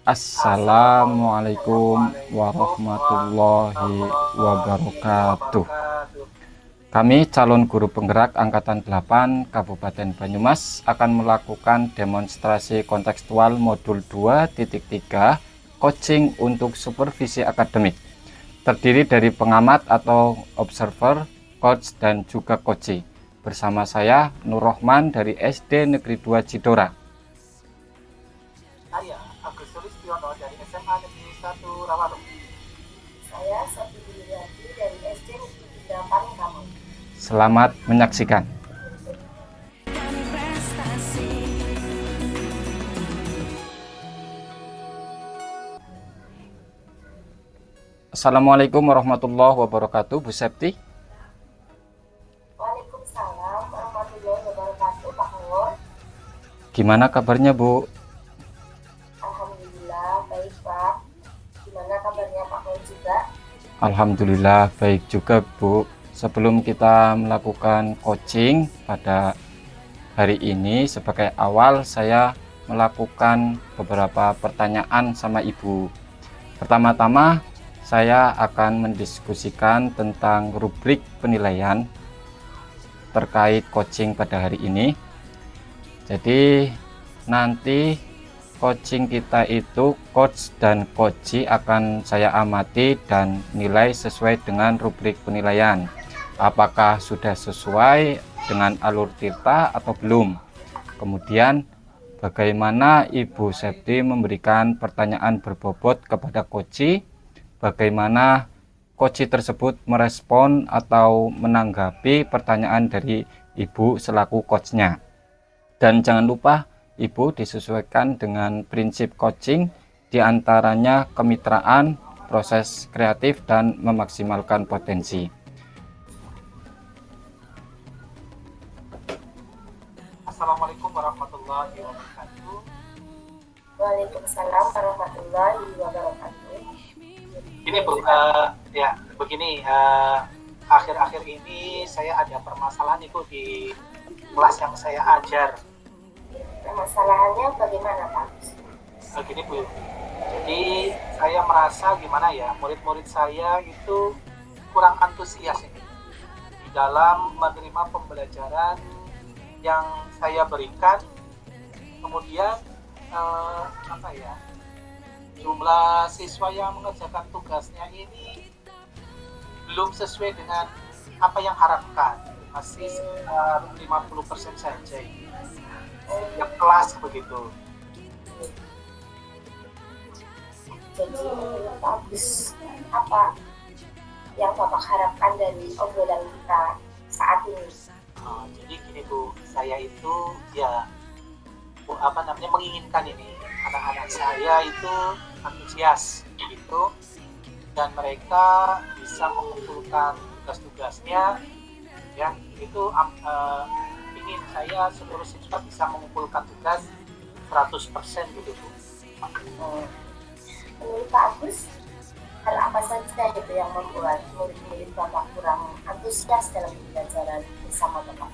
Assalamualaikum warahmatullahi wabarakatuh. Kami calon guru penggerak Angkatan 8 Kabupaten Banyumas akan melakukan demonstrasi kontekstual modul 2.3 coaching untuk supervisi akademik. Terdiri dari pengamat atau observer, coach, dan juga coachee. Bersama saya Nur Rohman dari SD Negeri 2 Cidora. Saya Agus Sulistiono dari SMA Negeri 1 Rawalu. Saya Sofi Diliati dari SD Negeri 3 Panikamu. Selamat menyaksikan. Assalamualaikum warahmatullahi wabarakatuh, Bu Septi. Waalaikumsalam warahmatullahi wabarakatuh, Pak Nur. Gimana kabarnya, Bu? Alhamdulillah baik, Pak. Gimana kabarnya Pak Nur juga? Alhamdulillah baik juga, Bu. Sebelum kita melakukan coaching pada hari ini, sebagai awal saya melakukan beberapa pertanyaan sama Ibu. Pertama-tama saya akan mendiskusikan tentang rubrik penilaian terkait coaching pada hari ini. Jadi nanti coaching kita itu coach dan coachee akan saya amati dan nilai sesuai dengan rubrik penilaian. Apakah sudah sesuai dengan alur Tirta atau belum. Kemudian bagaimana Ibu Septi memberikan pertanyaan berbobot kepada coachee, bagaimana coachee tersebut merespon atau menanggapi pertanyaan dari Ibu selaku coachnya. Dan jangan lupa Ibu disesuaikan dengan prinsip coaching, diantaranya kemitraan, proses kreatif, dan memaksimalkan potensi. Assalamualaikum warahmatullahi wabarakatuh. Waalaikumsalam warahmatullahi wabarakatuh. Ini Bu, ya begini, akhir-akhir ini saya ada permasalahan Ibu di kelas yang saya ajar. Masalahnya bagaimana, Pak? Gini Bu, jadi saya merasa gimana ya, murid-murid saya itu kurang antusias ini di dalam menerima pembelajaran yang saya berikan. Kemudian jumlah siswa yang mengerjakan tugasnya ini belum sesuai dengan apa yang harapkan, masih sekitar 50% saja yang kelas begitu. Jadi menurut Pak Agus, apa yang Bapak harapkan dari obrolan kita saat ini? Jadi gini Bu, saya itu ya menginginkan ini anak-anak saya itu antusias gitu, dan mereka bisa mengumpulkan tugas-tugasnya ya. Itu ingin saya seluruh siswa bisa mengumpulkan tugas 100% gitu Bu. Menurut Pak Agus, hal apa saja itu yang membuat murid-murid Bapak kurang antusias dalam pembelajaran bersama Bapak?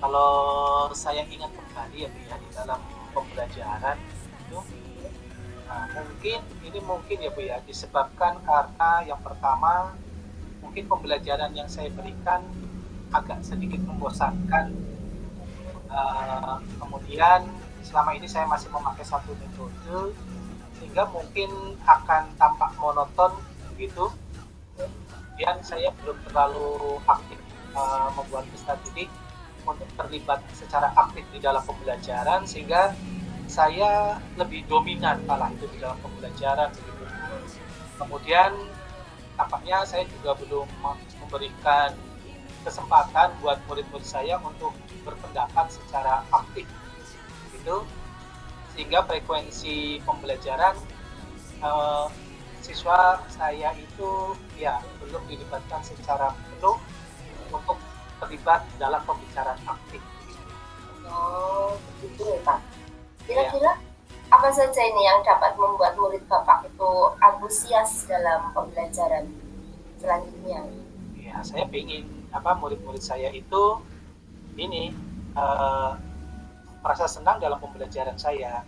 Kalau saya ingat kembali ya Bu ya, di dalam pembelajaran itu mungkin ya Bu ya, disebabkan karena yang pertama mungkin pembelajaran yang saya berikan agak sedikit membosankan. Kemudian selama ini saya masih memakai satu metode sehingga mungkin akan tampak monoton begitu. Kemudian saya belum terlalu aktif membuat peserta didik untuk terlibat secara aktif di dalam pembelajaran, sehingga saya lebih dominan malah itu di dalam pembelajaran begitu. Kemudian tampaknya saya juga belum memberikan kesempatan buat murid-murid saya untuk berpendapat secara aktif gitu, sehingga frekuensi pembelajaran siswa saya itu ya belum dilibatkan secara penuh untuk terlibat dalam pembicaraan aktif. Oh, begitu ya Pak. Kira-kira apa saja ini yang dapat membuat murid Bapak itu antusias dalam pembelajaran selanjutnya? Ya, saya ingin murid-murid saya itu ini merasa senang dalam pembelajaran saya.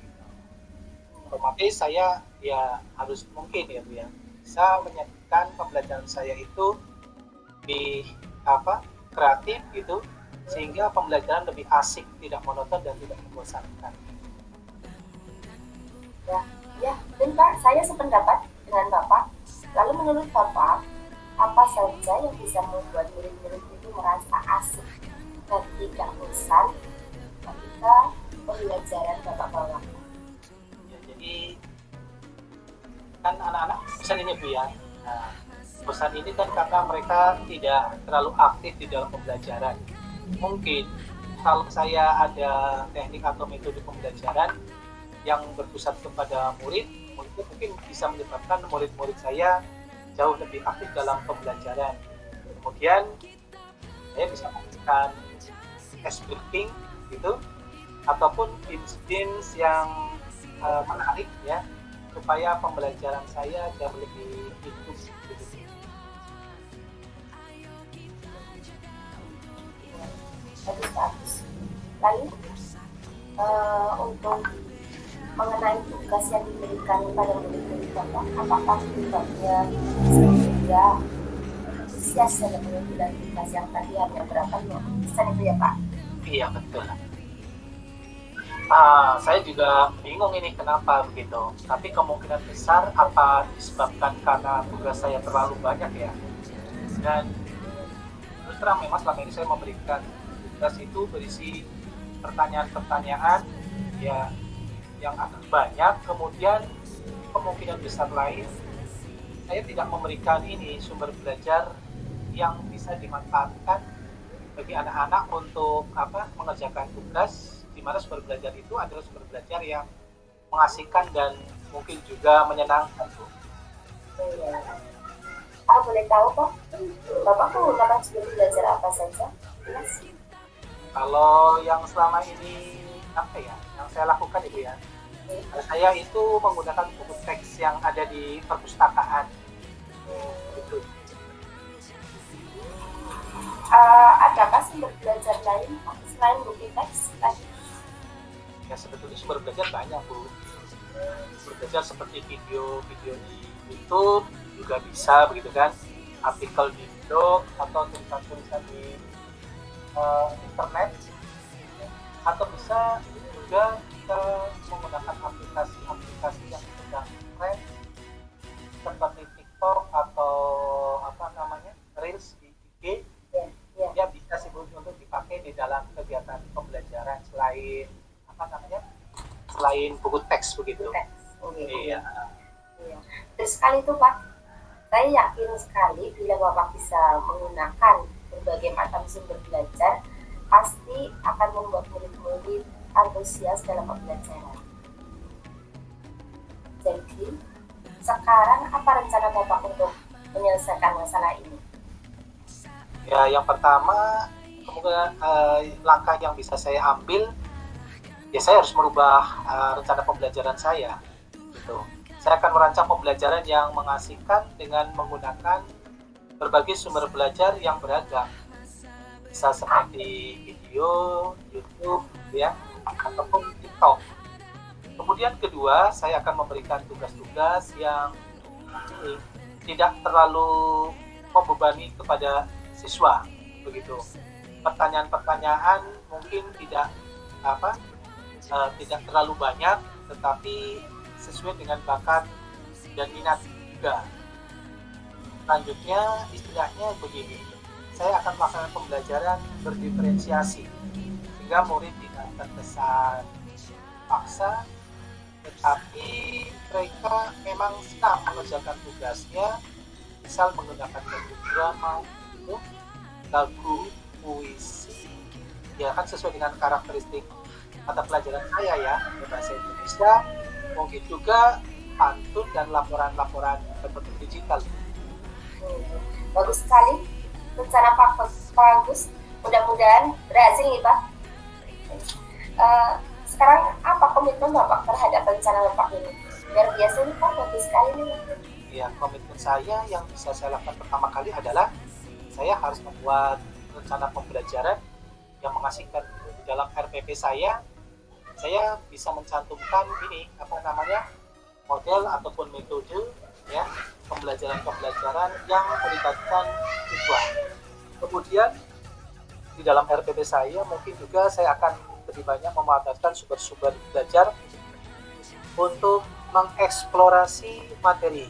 Otomatis saya ya harus mungkin ya Bu ya bisa menyajikan pembelajaran saya itu lebih kreatif gitu, sehingga pembelajaran lebih asik, tidak monoton dan tidak membosankan. Ya, dan Pak, saya sependapat dengan Bapak. Lalu menurut Bapak, apa saja yang bisa membuat murid-murid itu merasa asik dan tidak bosan ketika pembelajaran Bapak bawa? Ya, jadi kan anak-anak bosan ini Bu ya. Nah, bosan ini kan karena mereka tidak terlalu aktif di dalam pembelajaran. Mungkin kalau saya ada teknik atau metode pembelajaran yang berpusat kepada murid, itu mungkin bisa menyebabkan murid-murid saya jauh lebih aktif dalam pembelajaran. Kemudian saya bisa memberikan ice breaking gitu, ataupun games yang menarik ya, supaya pembelajaran saya jauh lebih hidup gitu. Bagus. Lalu untuk mengenai tugas yang diberikan kepada murid-murid Bapak, apakah tugasnya sehingga antusias dalam mengambil tugas yang tadi hanya berapa persen itu ya Pak? Iya betul. Saya juga bingung ini kenapa begitu. Tapi kemungkinan besar apa disebabkan karena tugas saya terlalu banyak ya. Dan terus terang memang selama ini saya memberikan tugas itu berisi pertanyaan-pertanyaan ya yang agak banyak. Kemudian kemungkinan besar lain saya tidak memberikan ini sumber belajar yang bisa dimanfaatkan bagi anak-anak untuk mengerjakan tugas, di mana sumber belajar itu adalah sumber belajar yang mengasihkan dan mungkin juga menyenangkan Bu. Boleh tahu Pak, Bapak menggunakan sumber belajar apa saja? Yes. Kalau yang selama ini yang saya lakukan Ibu ya, saya itu menggunakan buku teks yang ada di perpustakaan. Gitu. Adakah sumber belajar lain Pak selain buku teks tadi? Ya sebetulnya sumber belajar banyak Bu. Sumber belajar seperti video-video di YouTube juga bisa begitu kan, artikel di blog atau tulisan-tulisan di internet, atau bisa juga kita menggunakan aplikasi-aplikasi yang sedang tren seperti TikTok atau Reels di IG. Ya bisa sih Bu untuk dipakai di dalam kegiatan pembelajaran selain selain buku teks begitu. Iya. Terus sekali itu Pak, saya yakin sekali bila Bapak bisa menggunakan berbagai macam sumber belajar, pasti akan membuat murid-murid antusias dalam pembelajaran. Jadi, sekarang apa rencana Bapak untuk menyelesaikan masalah ini? Ya, yang pertama kemungkinan langkah yang bisa saya ambil, ya saya harus merubah rencana pembelajaran saya. Gitu. Saya akan merancang pembelajaran yang mengasihkan dengan menggunakan berbagai sumber belajar yang beragam, bisa seperti video, YouTube, ya, ataupun TikTok. Kemudian kedua, saya akan memberikan tugas-tugas yang tidak terlalu membebani kepada siswa, begitu. Pertanyaan-pertanyaan mungkin tidak terlalu banyak, tetapi sesuai dengan bakat dan minat juga. Selanjutnya, istilahnya begini, saya akan melakukan pembelajaran berdiferensiasi sehingga murid tidak terkesan paksa, tetapi mereka memang senang mengerjakan tugasnya, misal menggunakan drama, lagu, puisi, ya kan sesuai dengan karakteristik mata pelajaran saya ya, bahasa Indonesia, mungkin juga pantun dan laporan-laporan berbentuk digital. Bagus sekali rencana Pak Agus, mudah-mudahan berhasil nih Pak. Sekarang apa komitmen Bapak terhadap rencana Bapak ini? Biar biasa nih Pak, bagus sekali nih. Ya, komitmen saya yang bisa saya lakukan pertama kali adalah saya harus membuat rencana pembelajaran yang mengasihkan. Dalam RPP saya bisa mencantumkan ini model ataupun metode ya pembelajaran yang melibatkan siswa. Kemudian di dalam RPP saya mungkin juga saya akan lebih banyak memanfaatkan sumber-sumber belajar untuk mengeksplorasi materi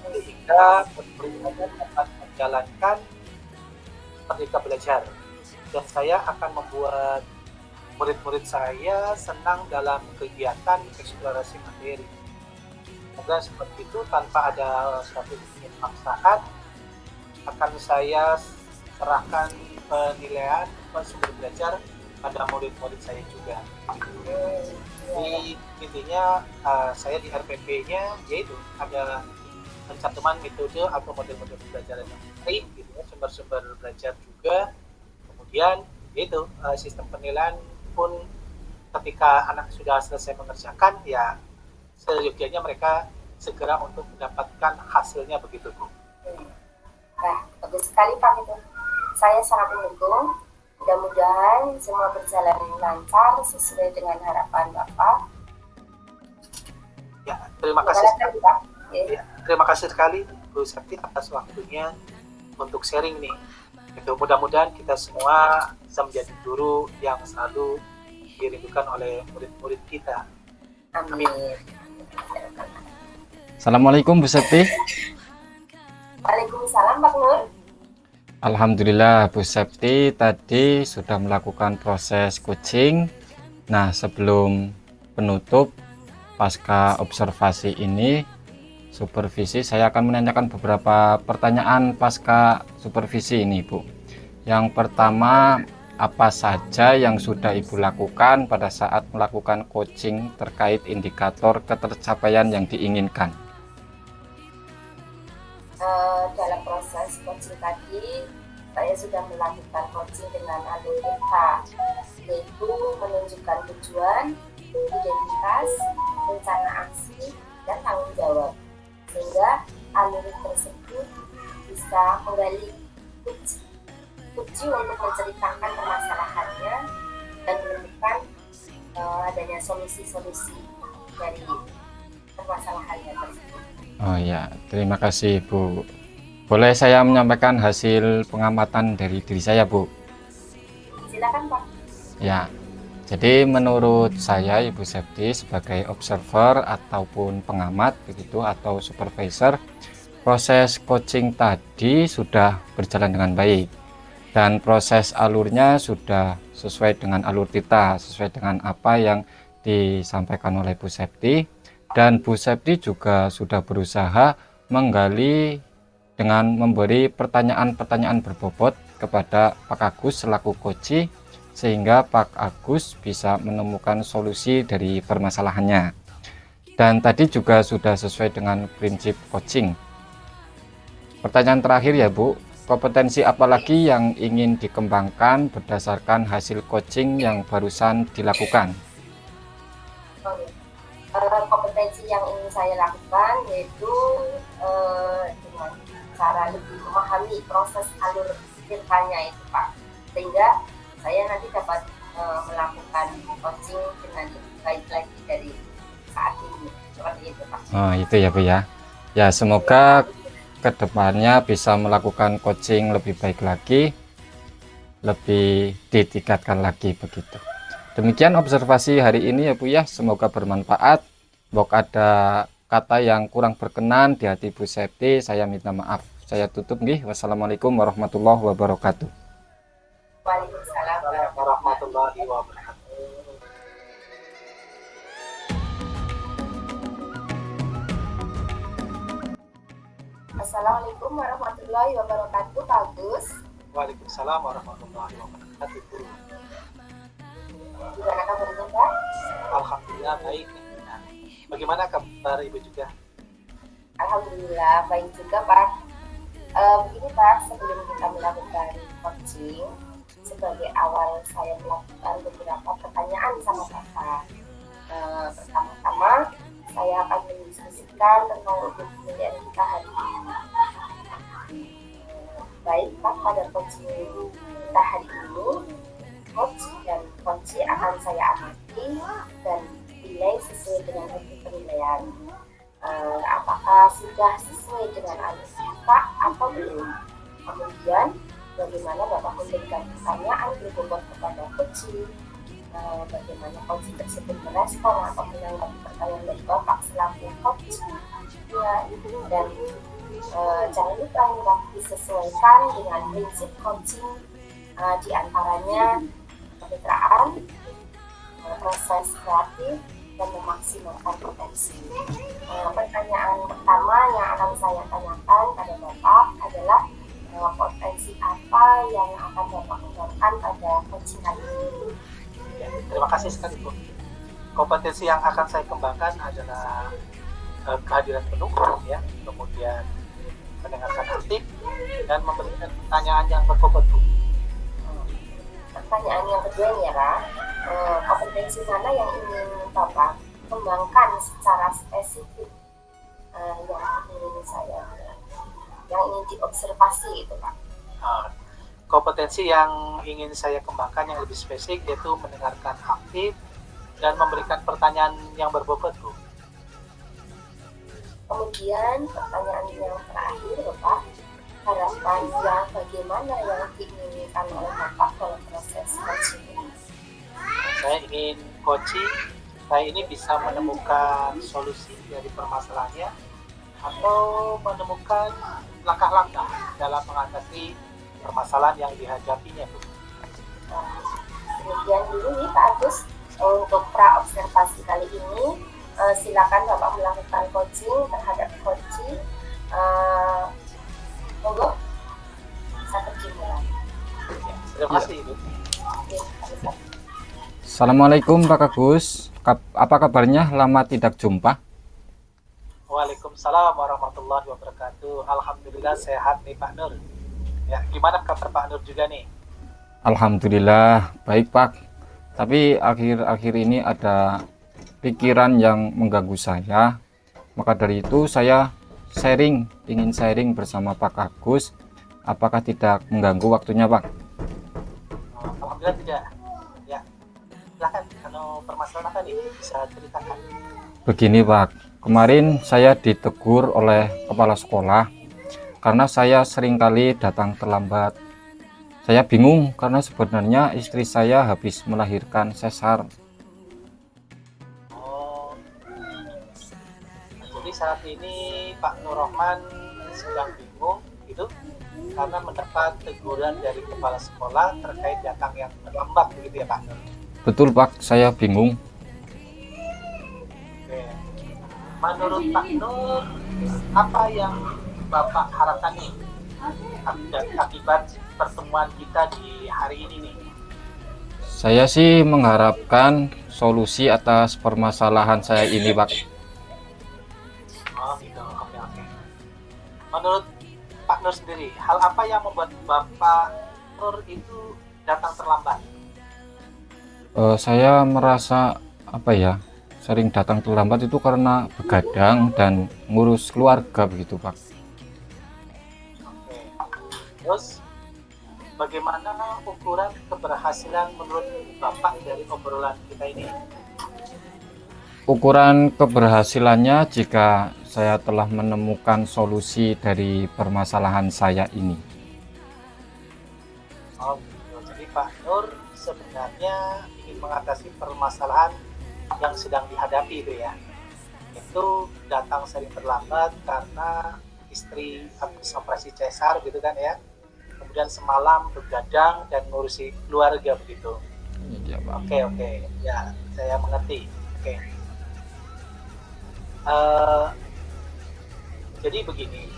sehingga murid-murid dapat menjalankan merdeka belajar, dan saya akan membuat murid-murid saya senang dalam kegiatan eksplorasi materi. Semoga seperti itu tanpa ada suatu paksaan akan saya serahkan penilaian sumber belajar pada murid-murid saya juga. Jadi intinya saya di RPP-nya yaitu ada pencantuman metode atau model-model pembelajaran yang baik, gitu ya, sumber-sumber belajar juga. Kemudian yaitu sistem penilaian pun ketika anak sudah selesai mengerjakan ya seyogyanya mereka segera untuk mendapatkan hasilnya begitu Bu. Nah, bagus sekali Pak itu. Saya sangat mendukung. Mudah-mudahan semua berjalan lancar sesuai dengan harapan Bapak. Ya, terima kasih. Ya, terima kasih sekali Bu Septi atas waktunya untuk sharing nih. Itu mudah-mudahan kita semua bisa menjadi guru yang selalu dirindukan oleh murid-murid kita. Amin. Assalamualaikum Bu Septi. Waalaikumsalam Pak Nur. Alhamdulillah Bu Septi tadi sudah melakukan proses coaching. Nah, sebelum penutup pasca observasi ini supervisi, saya akan menanyakan beberapa pertanyaan pasca supervisi ini Bu. Yang pertama, apa saja yang sudah Ibu lakukan pada saat melakukan coaching terkait indikator ketercapaian yang diinginkan? Dalam proses coaching tadi, saya sudah melakukan coaching dengan algoritma, yaitu menunjukkan tujuan, identitas, rencana aksi, dan tanggung jawab, sehingga algoritma tersebut bisa menggali kunci untuk menceritakan permasalahannya dan menemukan adanya solusi-solusi dari permasalahannya tersebut. Oh ya, terima kasih Bu. Boleh saya menyampaikan hasil pengamatan dari diri saya Bu? Silakan Pak. Ya, jadi menurut saya Ibu Septi sebagai observer ataupun pengamat begitu atau supervisor, proses coaching tadi sudah berjalan dengan baik dan proses alurnya sudah sesuai dengan alur kita, sesuai dengan apa yang disampaikan oleh Bu Septi, dan Bu Septi juga sudah berusaha menggali dengan memberi pertanyaan-pertanyaan berbobot kepada Pak Agus selaku coach, sehingga Pak Agus bisa menemukan solusi dari permasalahannya. Dan tadi juga sudah sesuai dengan prinsip coaching. Pertanyaan terakhir ya Bu, kompetensi apa lagi yang ingin dikembangkan berdasarkan hasil coaching yang barusan dilakukan? Kompetensi yang ingin saya lakukan yaitu dengan cara lebih memahami proses alur ceritanya itu Pak, sehingga saya nanti dapat melakukan coaching dengan lebih baik lagi dari saat ini, seperti itu Pak. Oh itu ya Bu ya. Ya semoga kedepannya bisa melakukan coaching lebih baik lagi, lebih ditingkatkan lagi begitu. Demikian observasi hari ini ya Bu ya, semoga bermanfaat. Bok ada kata yang kurang berkenan di hati Bu Septi, saya minta maaf. Saya tutup nih. Wassalamualaikum warahmatullahi wabarakatuh. Waalaikumsalam warahmatullahi wabarakatuh. Assalamualaikum warahmatullahi wabarakatuh Pak Agus. Waalaikumsalam warahmatullahi wabarakatuh. Gimana kabarnya Pak? Alhamdulillah baik. Bagaimana kabar Ibu juga? Alhamdulillah baik juga Pak. Begini Pak, sebelum kita melakukan coaching, sebagai awal saya melakukan beberapa pertanyaan sama Bapak. Pertama-tama saya akan mendiskusikan tentang penilaian kita hari ini. Baik Pak, pada coaching kita hari ini, coach dan coach akan saya amati dan dinilai sesuai dengan hasil penilaian. Apakah sudah sesuai dengan alur Bapak atau belum? Kemudian bagaimana Bapak memberikan pertanyaan berbobot kepada coaching, bagaimana coaching tersebut merespon atau menanggapi pertanyaan dari Bapak selaku coach, ya, dan jangan lupa Bapak disesuaikan dengan prinsip coaching, diantaranya kemitraan, proses kreatif, dan memaksimalkan potensi. Pertanyaan pertama yang akan saya tanyakan pada Bapak adalah potensi apa yang akan Bapak kembangkan pada coaching kali ini? Ya, terima kasih sekali Bu. Kompetensi yang akan saya kembangkan adalah kehadiran penuh, ya, kemudian mendengarkan aktif dan memberikan pertanyaan yang berbobot Bu. Pertanyaan yang kedua nih ya, kompetensi mana yang ingin Bapak kembangkan secara spesifik, yang ingin diobservasi itu Pak? Kompetensi yang ingin saya kembangkan yang lebih spesifik yaitu mendengarkan aktif dan memberikan pertanyaan yang berbobot Bu. Kemudian pertanyaan yang terakhir Bapak, harapan yang bagaimana yang diinginkan oleh Bapak dalam proses coaching ini? Saya ingin coaching, saya ini bisa menemukan solusi dari permasalahannya atau menemukan langkah-langkah dalam mengatasi permasalahan yang dihadapinya Bu. Kemudian dulu nih Pak Agus, untuk pra-observasi kali ini silakan Bapak melakukan coaching terhadap coaching. Monggo, satu dimulai. Terima kasih Ibu. Assalamualaikum Pak Agus, apa kabarnya? Lama tidak jumpa. Waalaikumsalam warahmatullahi wabarakatuh. Alhamdulillah sehat nih Pak Nur. Ya, gimana kabar Pak Nur juga nih? Alhamdulillah baik Pak. Tapi akhir-akhir ini ada pikiran yang mengganggu saya. Maka dari itu saya ingin sharing bersama Pak Agus. Apakah tidak mengganggu waktunya Pak? Alhamdulillah tidak. Ya, silahkan. Kalau permasalahan apa nih bisa ceritakan? Begini Pak, kemarin saya ditegur oleh kepala sekolah karena saya seringkali datang terlambat. Saya bingung karena sebenarnya istri saya habis melahirkan sesar. Jadi saat ini Pak Nur Rahman sedang bingung gitu karena mendapat teguran dari kepala sekolah terkait datang yang terlambat begitu ya Pak Nur? Betul Pak, saya bingung. Oke. Menurut Pak Nur, apa yang Bapak harapkan nih akibat pertemuan kita di hari ini nih? Saya sih mengharapkan solusi atas permasalahan saya ini Pak. Oh gitu, oke. Menurut Pak Nur sendiri, hal apa yang membuat Bapak Nur itu datang terlambat? Saya merasa sering datang terlambat itu karena begadang dan ngurus keluarga begitu Pak. Oke. Terus bagaimana ukuran keberhasilan menurut Bapak dari obrolan kita ini? Ukuran keberhasilannya jika saya telah menemukan solusi dari permasalahan saya ini. Oh gitu. Jadi Pak Nur sebenarnya ingin mengatasi permasalahan yang sedang dihadapi itu ya. Itu datang sering terlambat karena istri habis operasi cesar gitu kan ya. Kemudian semalam begadang dan ngurusi keluarga begitu. Iya Pak. Oke. Ya, saya mengerti. Oke. Jadi begini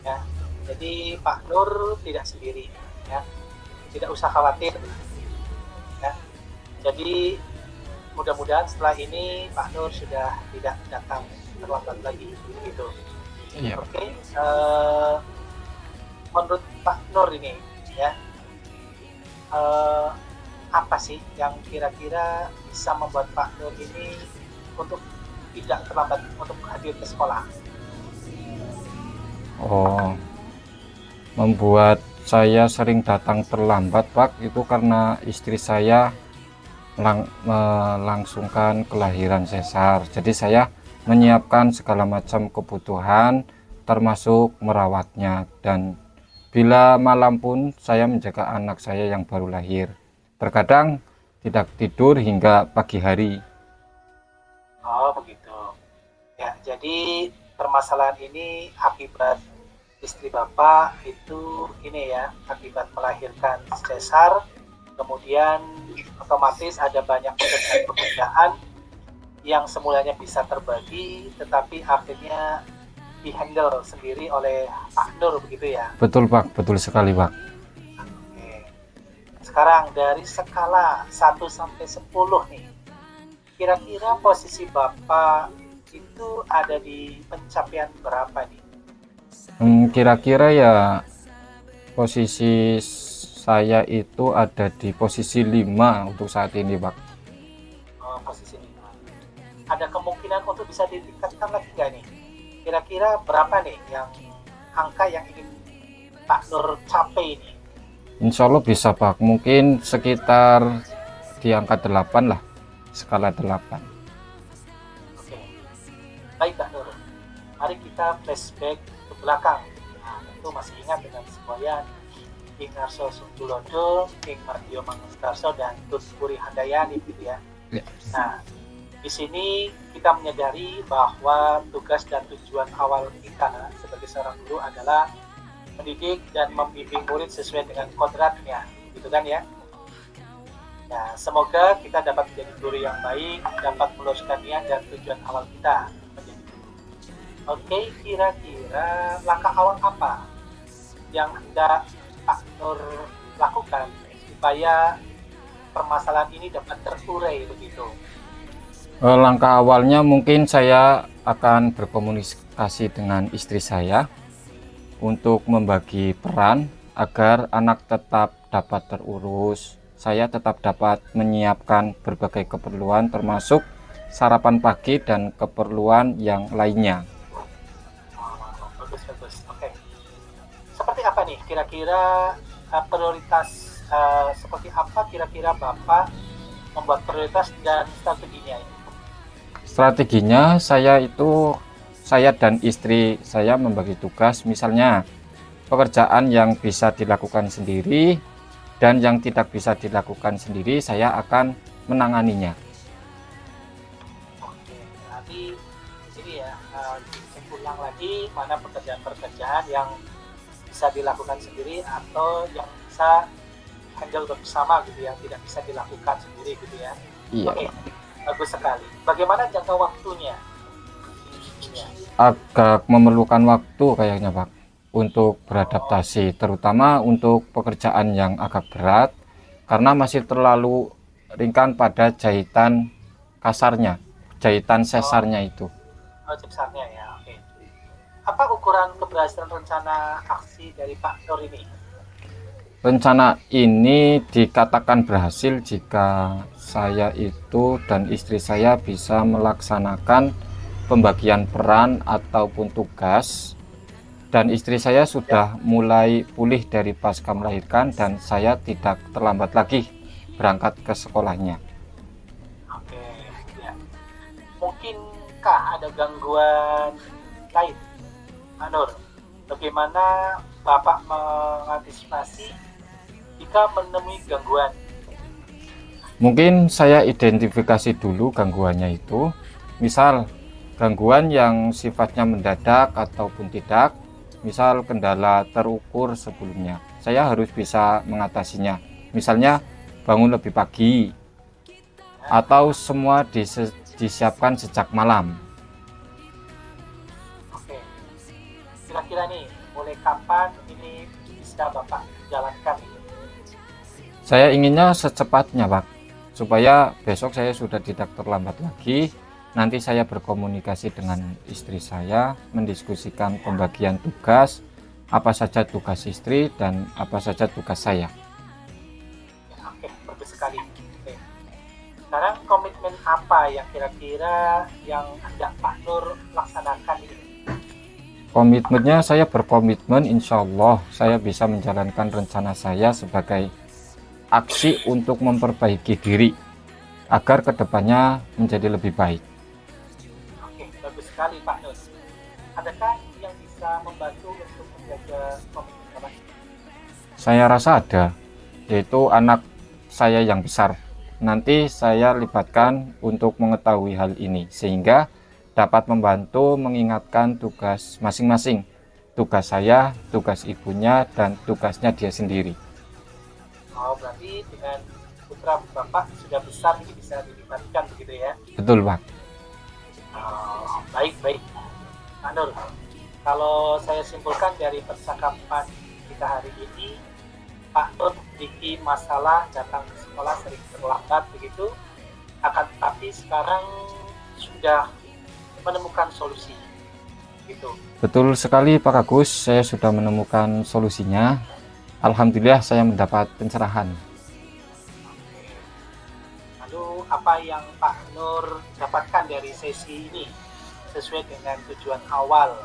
ya. Jadi Pak Nur tidak sendiri ya. Tidak usah khawatir ya. Jadi mudah-mudahan setelah ini Pak Nur sudah tidak datang terlambat lagi gitu. Iya. Oke. Menurut Pak Nur ini ya, apa sih yang kira-kira bisa membuat Pak Nur ini untuk tidak terlambat untuk hadir ke sekolah? Oh, membuat saya sering datang terlambat Pak itu karena istri saya melangsungkan kelahiran sesar. Jadi saya menyiapkan segala macam kebutuhan termasuk merawatnya, dan bila malam pun saya menjaga anak saya yang baru lahir. Terkadang tidak tidur hingga pagi hari. Oh begitu. Ya, jadi permasalahan ini akibat istri Bapak itu ini ya, akibat melahirkan sesar, kemudian otomatis ada banyak pekerjaan yang semulanya bisa terbagi, tetapi akhirnya dihandle sendiri oleh Pak Nur begitu ya. Betul Pak, betul sekali Pak. Oke. Sekarang dari skala 1 sampai 10 nih, kira-kira posisi Bapak itu ada di pencapaian berapa nih? Kira-kira ya posisi saya itu ada di posisi 5 untuk saat ini Pak. Oh, posisi 5. Ada kemungkinan untuk bisa ditingkatkan lagi nggak nih? Kira-kira berapa nih yang angka yang ingin Pak Nur capai ini? Insya Allah bisa Pak, mungkin sekitar di angka 8 lah, skala 8. Oke, baik Pak Nur, mari kita flashback ke belakang. Nah, tentu masih ingat dengan semboyan Ing Arso Sunggulodo, Ing Mardio Mangunkarso, dan Tun Puri Handayani gitu ya. Ya. Nah, di sini kita menyadari bahwa tugas dan tujuan awal kita sebagai seorang guru adalah mendidik dan membimbing murid sesuai dengan kodratnya, gitu kan ya. Nah, semoga kita dapat menjadi guru yang baik, dapat meluruskan niat dan tujuan awal kita menjadi guru. Oke, kira-kira langkah awal apa yang hendak Pak Nur lakukan supaya permasalahan ini dapat terurai begitu? Langkah awalnya mungkin saya akan berkomunikasi dengan istri saya untuk membagi peran agar anak tetap dapat terurus, saya tetap dapat menyiapkan berbagai keperluan termasuk sarapan pagi dan keperluan yang lainnya. Bagus. Oke. Seperti apa nih kira-kira prioritas, seperti apa kira-kira Bapak membuat prioritas dan strateginya ini? Strateginya saya dan istri saya membagi tugas, misalnya pekerjaan yang bisa dilakukan sendiri dan yang tidak bisa dilakukan sendiri saya akan menanganinya. Oke, nanti ini ya, dicek ulang lagi mana pekerjaan-pekerjaan yang bisa dilakukan sendiri atau yang bisa handle bersama gitu ya, tidak bisa dilakukan sendiri gitu ya. Iya. Oke, bagus sekali. Bagaimana jangka waktunya? Ya. Agak memerlukan waktu kayaknya Pak untuk beradaptasi, terutama untuk pekerjaan yang agak berat karena masih terlalu ringkan pada jahitan kasarnya, jahitan sesarnya itu. Oh, besarnya ya, oke. Apa ukuran keberhasilan rencana aksi dari Pak Nur ini? Rencana ini dikatakan berhasil jika saya itu dan istri saya bisa melaksanakan pembagian peran ataupun tugas, dan istri saya sudah mulai pulih dari pasca melahirkan dan saya tidak terlambat lagi berangkat ke sekolahnya. Oke, ya. Mungkinkah ada gangguan lain, Pak Nur? Bagaimana Bapak mengantisipasi jika menemui gangguan? Mungkin saya identifikasi dulu gangguannya itu, misal gangguan yang sifatnya mendadak ataupun tidak, misal kendala terukur sebelumnya, saya harus bisa mengatasinya. Misalnya bangun lebih pagi atau semua disiapkan sejak malam. Oke, kira-kira nih mulai kapan ini bisa Bapak jalankan ini? Saya inginnya secepatnya Pak, supaya besok saya sudah tidak terlambat lagi. Nanti saya berkomunikasi dengan istri saya, mendiskusikan pembagian tugas, apa saja tugas istri dan apa saja tugas saya. Oke, bagus sekali. Oke. Sekarang komitmen apa yang kira-kira yang hendak Pak Nur laksanakan ini? Komitmennya, saya berkomitmen insya Allah saya bisa menjalankan rencana saya sebagai aksi untuk memperbaiki diri agar kedepannya menjadi lebih baik. Oke, bagus sekali Pak Nur. Adakah yang bisa membantu untuk menjaga komitmen Bapak? Saya rasa ada, yaitu anak saya yang besar. Nanti saya libatkan untuk mengetahui hal ini, sehingga dapat membantu mengingatkan tugas masing-masing. Tugas saya, tugas ibunya, dan tugasnya dia sendiri. Oh, berarti dengan putra Bapak sudah besar ini bisa dilibatkan begitu ya? Betul, Pak. Baik, baik. Pak Nur, kalau saya simpulkan dari percakapan kita hari ini, Pak Nur memiliki masalah datang ke sekolah sering terlambat begitu, akan tetapi sekarang sudah menemukan solusi. Gitu. Betul sekali Pak Agus, saya sudah menemukan solusinya. Alhamdulillah saya mendapat pencerahan. Lalu apa yang Pak Nur dapatkan dari sesi ini sesuai dengan tujuan awal?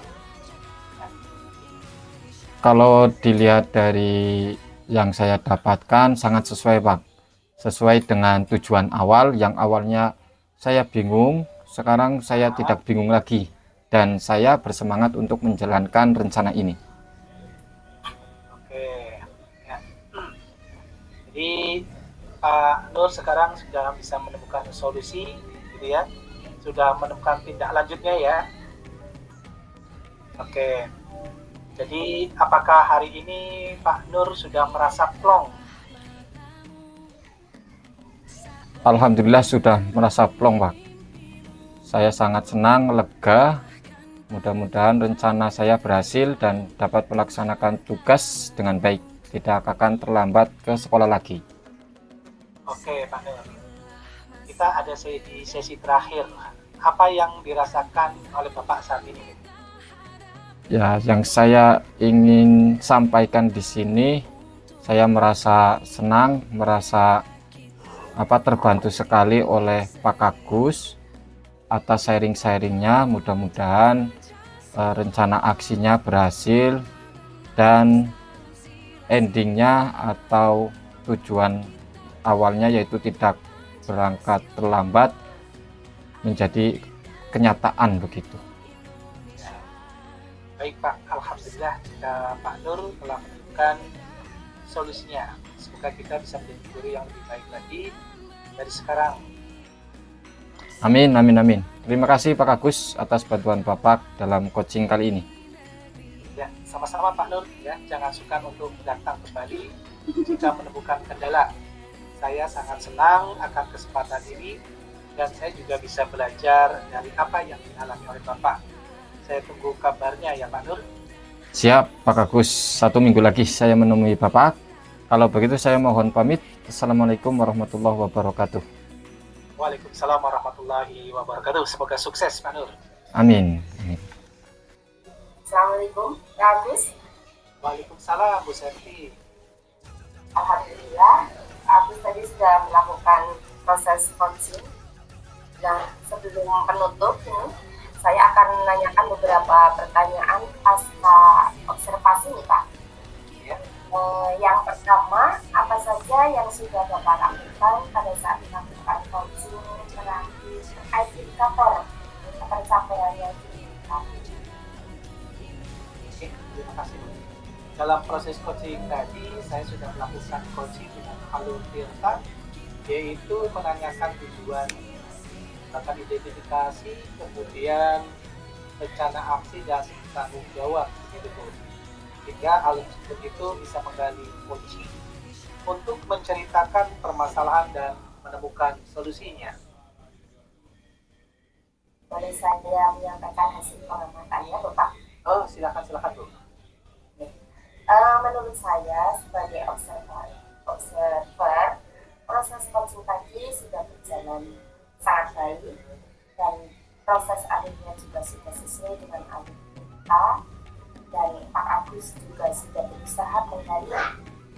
Kalau dilihat dari yang saya dapatkan sangat sesuai Pak. Sesuai dengan tujuan awal, yang awalnya saya bingung, sekarang saya tidak bingung lagi. Dan saya bersemangat untuk menjalankan rencana ini. Oke, ya. Jadi Pak Nur sekarang sudah bisa menemukan solusi, gitu ya, sudah menemukan tindak lanjutnya ya. Oke, jadi apakah hari ini Pak Nur sudah merasa plong? Alhamdulillah sudah merasa plong Pak. Saya sangat senang, lega. Mudah-mudahan rencana saya berhasil dan dapat melaksanakan tugas dengan baik. Tidak akan terlambat ke sekolah lagi. Oke Pak Nur, kita ada di sesi terakhir. Apa yang dirasakan oleh Bapak saat ini? Ya, yang saya ingin sampaikan di sini, saya merasa senang, merasa terbantu sekali oleh Pak Agus atas sharing-sharingnya. Mudah-mudahan rencana aksinya berhasil dan endingnya atau tujuan awalnya yaitu tidak berangkat terlambat menjadi kenyataan begitu. Baik Pak, Alhamdulillah jika Pak Nur telah menemukan solusinya. Semoga kita bisa menjadi guru yang lebih baik lagi dari sekarang. Amin, amin, amin. Terima kasih Pak Agus atas bantuan Bapak dalam coaching kali ini. Ya, sama-sama Pak Nur. Ya, jangan sukar untuk datang kembali jika menemukan kendala. Saya sangat senang akan kesempatan ini dan saya juga bisa belajar dari apa yang dialami oleh Bapak. Saya tunggu kabarnya ya Pak Nur. Siap Pak Agus, 1 minggu lagi saya menemui Bapak. Kalau begitu saya mohon pamit. Assalamualaikum warahmatullahi wabarakatuh. Waalaikumsalam warahmatullahi wabarakatuh. Semoga sukses Pak Nur. Amin. Amin. Assalamualaikum, Kak Agus. Waalaikumsalam Bu Serti. Alhamdulillah, Agus tadi sudah melakukan proses coaching. Nah, sebelum penutup ini, saya akan menanyakan beberapa pertanyaan pasca observasi nih Pak. Ya. Yang pertama, apa saja yang sudah Bapak lakukan pada saat melakukan coaching terakhir terkait indikator pencapaian yang diinginkan? Oke, terima kasih. Dalam proses coaching tadi, saya sudah melakukan coaching dengan alur filter, yaitu menanyakan tujuan, bahkan identifikasi, kemudian rencana aksi dan tanggung jawab, gitu. Sehingga alur tersebut itu bisa menggali kunci untuk menceritakan permasalahan dan menemukan solusinya. Boleh saya menyampaikan hasil pengamatannya, Bapak? Oh, silakan Bu. Menurut saya sebagai observer, proses coaching tadi sudah berjalan sangat baik dan proses akhirnya juga sudah sesuai dengan alur kita, dan Pak Agus juga sudah berusaha menggali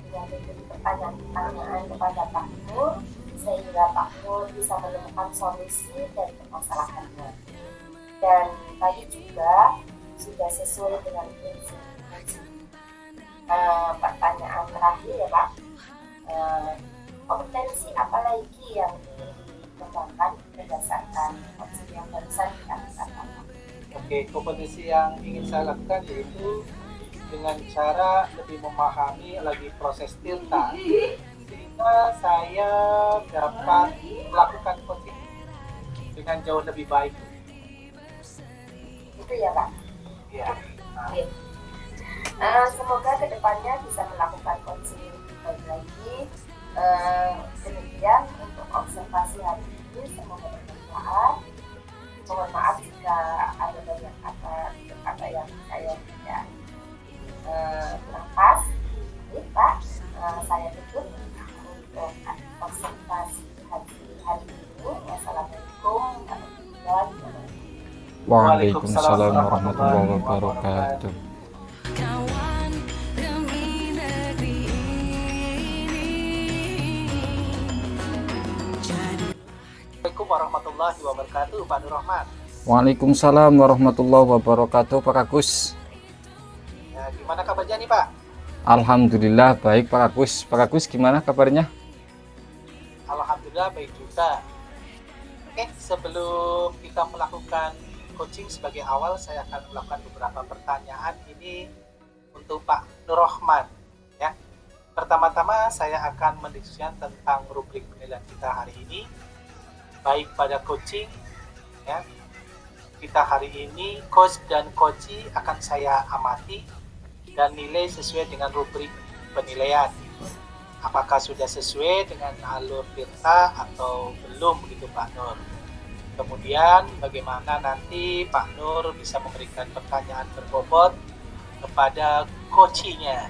dengan memberi pertanyaan-pertanyaan kepada Pak Nur sehingga Pak Nur bisa menemukan solusi dari permasalahannya. Dan tadi juga sudah sesuai dengan prinsip. Pertanyaan terakhir ya Pak, kompetensi apa lagi yang ingin mengembangkan berdasarkan konsep yang barusan kita katakan. Oke, kompetensi yang ingin saya lakukan yaitu dengan cara lebih memahami lagi proses tilta sehingga saya dapat melakukan coaching dengan jauh lebih baik. Itu ya Pak. Ya. Nah, Oke. Semoga kedepannya bisa melakukan coaching lebih baik lagi. Demikian untuk observasi hari ini, semoga bermanfaat. Mohon maaf jika ada banyak kata yang saya tidak kurang pas. Baik Pak, saya tutup untuk observasi hari ini. Wassalamualaikum warahmatullahi wabarakatuh. Waalaikumsalam warahmatullahi wabarakatuh. Kawan demi negeri ini. Assalamualaikum warahmatullahi wabarakatuh, Pak Nur Rahman. Waalaikumsalam warahmatullahi wabarakatuh, Pak Agus. Ya, gimana kabarnya nih Pak? Alhamdulillah baik, Pak Agus. Pak Agus gimana kabarnya? Alhamdulillah baik juga. Oke, sebelum kita melakukan coaching sebagai awal, saya akan melakukan beberapa pertanyaan ini untuk Pak Nur Rahman. Ya, pertama-tama saya akan mendiskusikan tentang rubrik penilaian kita hari ini, baik pada coaching. Ya, kita hari ini coach dan coachee akan saya amati dan nilai sesuai dengan rubrik penilaian. Apakah sudah sesuai dengan alur tilta atau belum begitu Pak Nur. Kemudian bagaimana nanti Pak Nur bisa memberikan pertanyaan berbobot kepada coachee-nya.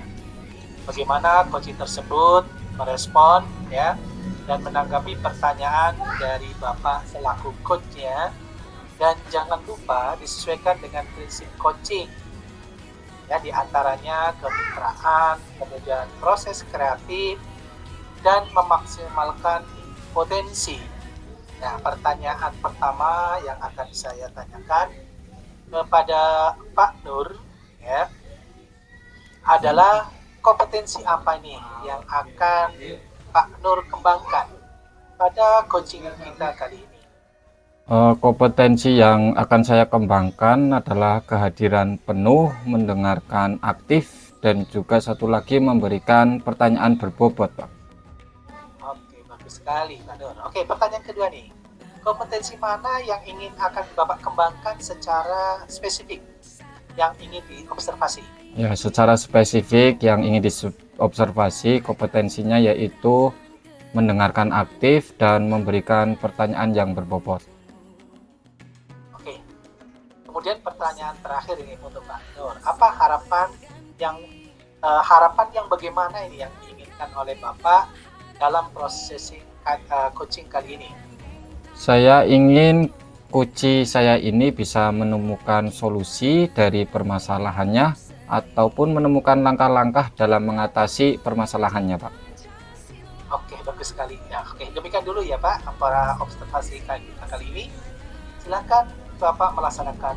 Bagaimana coachee tersebut merespon ya dan menanggapi pertanyaan dari Bapak selaku coach-nya, dan jangan lupa disesuaikan dengan prinsip coaching. Ya, diantaranya kemitraan, kemudian proses kreatif, dan memaksimalkan potensi. Nah, pertanyaan pertama yang akan saya tanyakan kepada Pak Nur ya adalah kompetensi apa nih yang akan Pak Nur kembangkan pada coaching kita kali ini? Kompetensi yang akan saya kembangkan adalah kehadiran penuh, mendengarkan aktif, dan juga satu lagi memberikan pertanyaan berbobot, Pak. Oke, bagus sekali Pak Nur. Oke, pertanyaan kedua nih. Kompetensi mana yang ingin akan Bapak kembangkan secara spesifik yang ingin diobservasi? Ya, secara spesifik yang ingin diobservasi kompetensinya yaitu mendengarkan aktif dan memberikan pertanyaan yang berbobot. Oke. Kemudian pertanyaan terakhir ini untuk Pak Nur. Apa harapan yang bagaimana ini yang diinginkan oleh Bapak dalam proses coaching kali ini? Saya ingin coachee saya ini bisa menemukan solusi dari permasalahannya ataupun menemukan langkah-langkah dalam mengatasi permasalahannya, Pak. Oke, bagus sekali. Ya, oke, demikian dulu ya Pak, para observasi kita kali ini. Silakan Bapak melaksanakan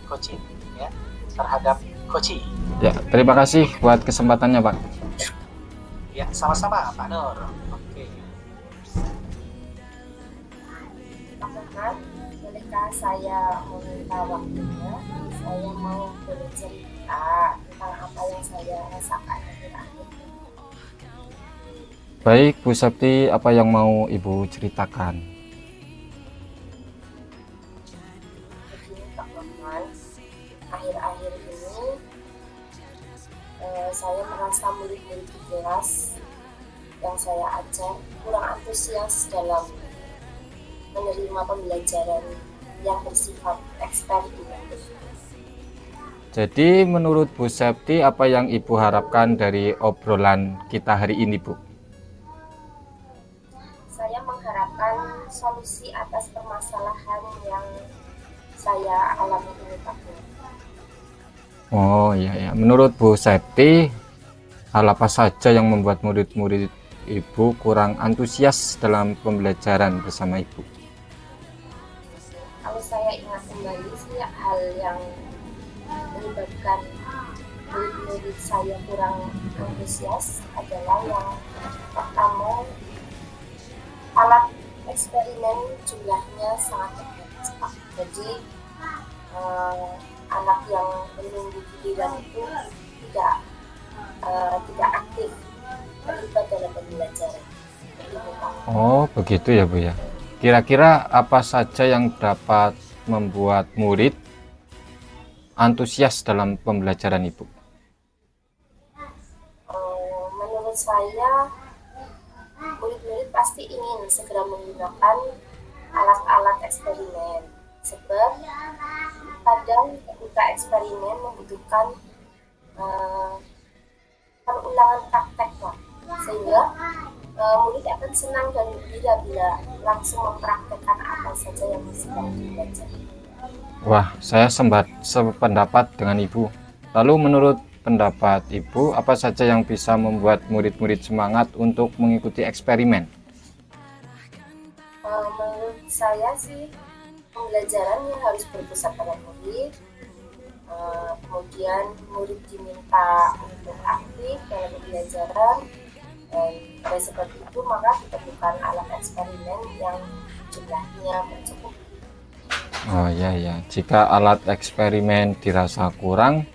coaching ya terhadap coachee. Ya, terima kasih buat kesempatannya, Pak. Ya, sama-sama Pak Nur. Oke. Apakah bolehkah saya meminta waktunya? Saya mau bercerita tentang apa yang saya rasakan akhir-akhir ini. Baik, Bu Septi, apa yang mau Ibu ceritakan? Begini teman-teman, akhir-akhir ini saya merasa murid-murid di kelas yang saya ajar kurang antusias dalam menerima pembelajaran yang bersifat eksperimental. Jadi menurut Bu Septi, apa yang Ibu harapkan dari obrolan kita hari ini, Bu? Saya mengharapkan solusi atas permasalahan yang saya alami ini, Pak. Oh iya, menurut Bu Septi, hal apa saja yang membuat murid-murid Ibu kurang antusias dalam pembelajaran bersama Ibu? Kalau saya ingat kembali sih, hal yang menyebabkan murid-murid saya kurang antusias adalah yang pertama, alat eksperimen jumlahnya sangat terbatas, Pak. Jadi anak yang menunggu giliran itu tidak aktif terlibat dalam pembelajaran. Begitu, Pak. Oh, begitu ya Bu ya. Kira-kira apa saja yang dapat membuat murid antusias dalam pembelajaran Ibu? Menurut saya, murid-murid pasti ingin segera menggunakan alat-alat eksperimen, sebab kadang ketika eksperimen membutuhkan perulangan praktek, Pak. Sehingga murid akan senang dan gembira bila langsung mempraktekkan apa saja yang sedang dipelajari. Wah, saya sependapat dengan Ibu. Lalu menurut pendapat Ibu, apa saja yang bisa membuat murid-murid semangat untuk mengikuti eksperimen? Menurut saya sih, pembelajarannya harus berpusat pada murid. Kemudian murid diminta untuk aktif dalam pembelajaran, dan oleh sebab itu maka diperlukan alat eksperimen yang jumlahnya mencukupi. Oh ya, jika alat eksperimen dirasa kurang,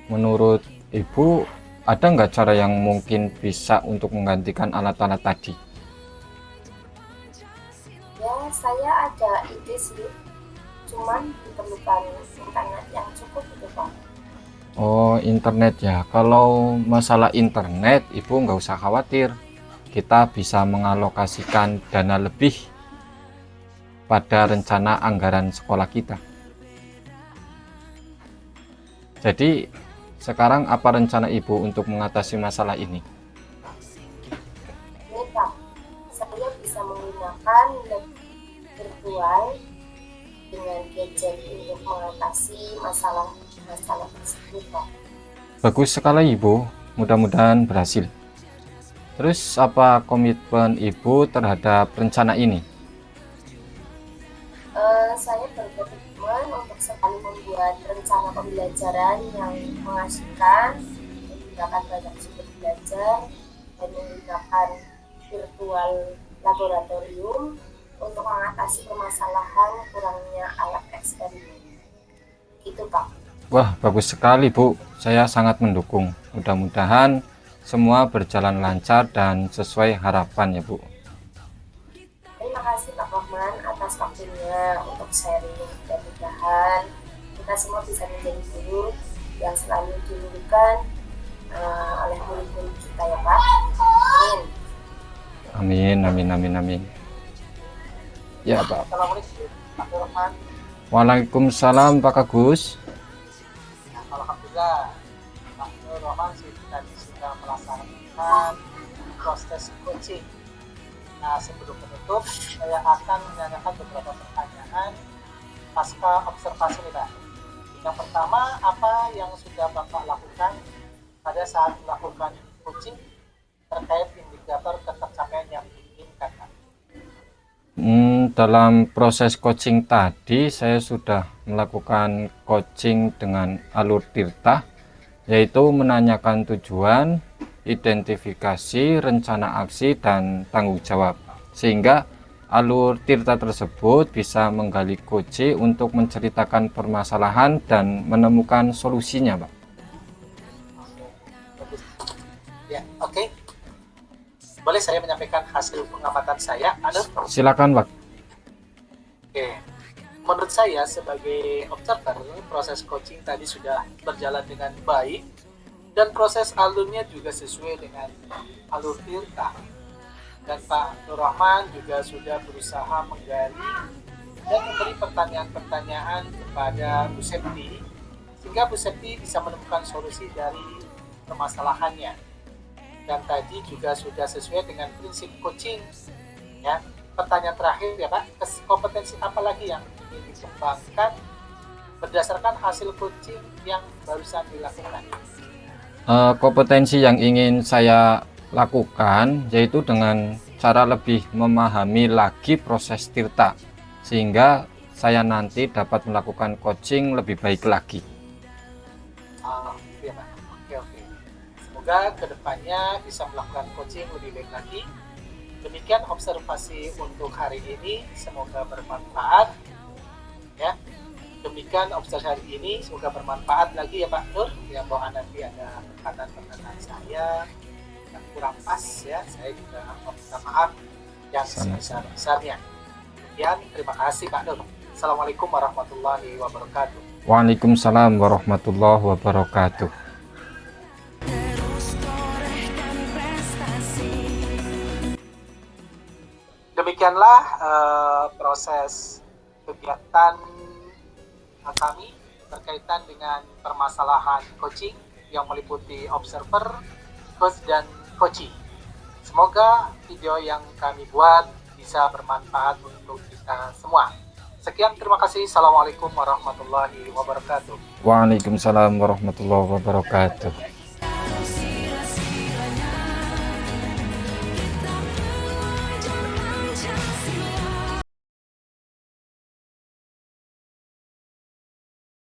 menurut Ibu ada nggak cara yang mungkin bisa untuk menggantikan alat-alat tadi? Ya, saya ada ide sih, cuman diperlukan internet yang cukup gitu, Pak. Oh, internet ya. Kalau masalah internet, Ibu nggak usah khawatir. Kita bisa mengalokasikan dana lebih pada rencana anggaran sekolah kita. Jadi, sekarang apa rencana Ibu untuk mengatasi masalah ini? Ini, Pak, saya bisa menggunakan lab virtual dengan gadget untuk mengatasi masalah tersebut, Pak. Bagus sekali Ibu, mudah-mudahan berhasil. Terus apa komitmen Ibu terhadap rencana ini? Saya berkomitmen untuk sekali membuat rencana pembelajaran yang mengasihkan, menggunakan banyak sumber belajar, dan menggunakan virtual laboratorium untuk mengatasi permasalahan kurangnya alat eksperimen. Gitu, Pak. Wah, bagus sekali Bu, saya sangat mendukung. Mudah-mudahan semua berjalan lancar dan sesuai harapan ya Bu. Terima kasih Pak Rahman atas waktunya untuk sharing, dan mudah-mudahan kita semua bisa menjadi guru yang selalu dirindukan oleh murid-murid kita ya Pak. Amin. Amin. Ya Pak. Assalamualaikum Pak Rahman. Waalaikumsalam Pak Agus. Alhamdulillah Pak Rahman tadi sudah melaksanakan proses coaching. Nah, sebelum menutup, saya akan menanyakan beberapa pertanyaan pasca observasi ini, Pak. Yang pertama, apa yang sudah Bapak lakukan pada saat melakukan coaching terkait indikator ketercapaian yang diinginkan, Pak? Dalam proses coaching tadi, saya sudah melakukan coaching dengan alur tirta, yaitu menanyakan tujuan, identifikasi, rencana aksi, dan tanggung jawab, sehingga alur tirta tersebut bisa menggali coach untuk menceritakan permasalahan dan menemukan solusinya, Pak. Ya, oke. Boleh saya menyampaikan hasil pengamatan saya? Silakan, Pak. Oke. Menurut saya sebagai observer, proses coaching tadi sudah berjalan dengan baik. Dan proses alurnya juga sesuai dengan alur tirta. Dan Pak Nur Rahman juga sudah berusaha menggali dan memberi pertanyaan-pertanyaan kepada Bu Septi, sehingga Bu Septi bisa menemukan solusi dari permasalahannya. Dan tadi juga sudah sesuai dengan prinsip coaching. Ya, pertanyaan terakhir ya Pak, kompetensi apa lagi yang ingin dikembangkan berdasarkan hasil coaching yang barusan dilakukan? Kompetensi yang ingin saya lakukan yaitu dengan cara lebih memahami lagi proses tirta, sehingga saya nanti dapat melakukan coaching lebih baik lagi. Ya, Pak. Oke. Semoga kedepannya bisa melakukan coaching lebih baik lagi Demikian observasi untuk hari ini, semoga bermanfaat ya. Demikian observasi hari ini, semoga bermanfaat lagi ya Pak Nur. Yang bahwa nanti ada perkataan-perkataan saya yang kurang pas ya, saya juga minta maaf yang sebesar-besarnya. Demikian, terima kasih Pak Nur. Assalamualaikum warahmatullahi wabarakatuh. Waalaikumsalam warahmatullahi wabarakatuh. Terus torehkan prestasi. Demikianlah proses kegiatan kami berkaitan dengan permasalahan coaching yang meliputi observer, coach, dan coaching. Semoga video yang kami buat bisa bermanfaat untuk kita semua. Sekian, terima kasih. Assalamualaikum warahmatullahi wabarakatuh. Waalaikumsalam warahmatullahi wabarakatuh.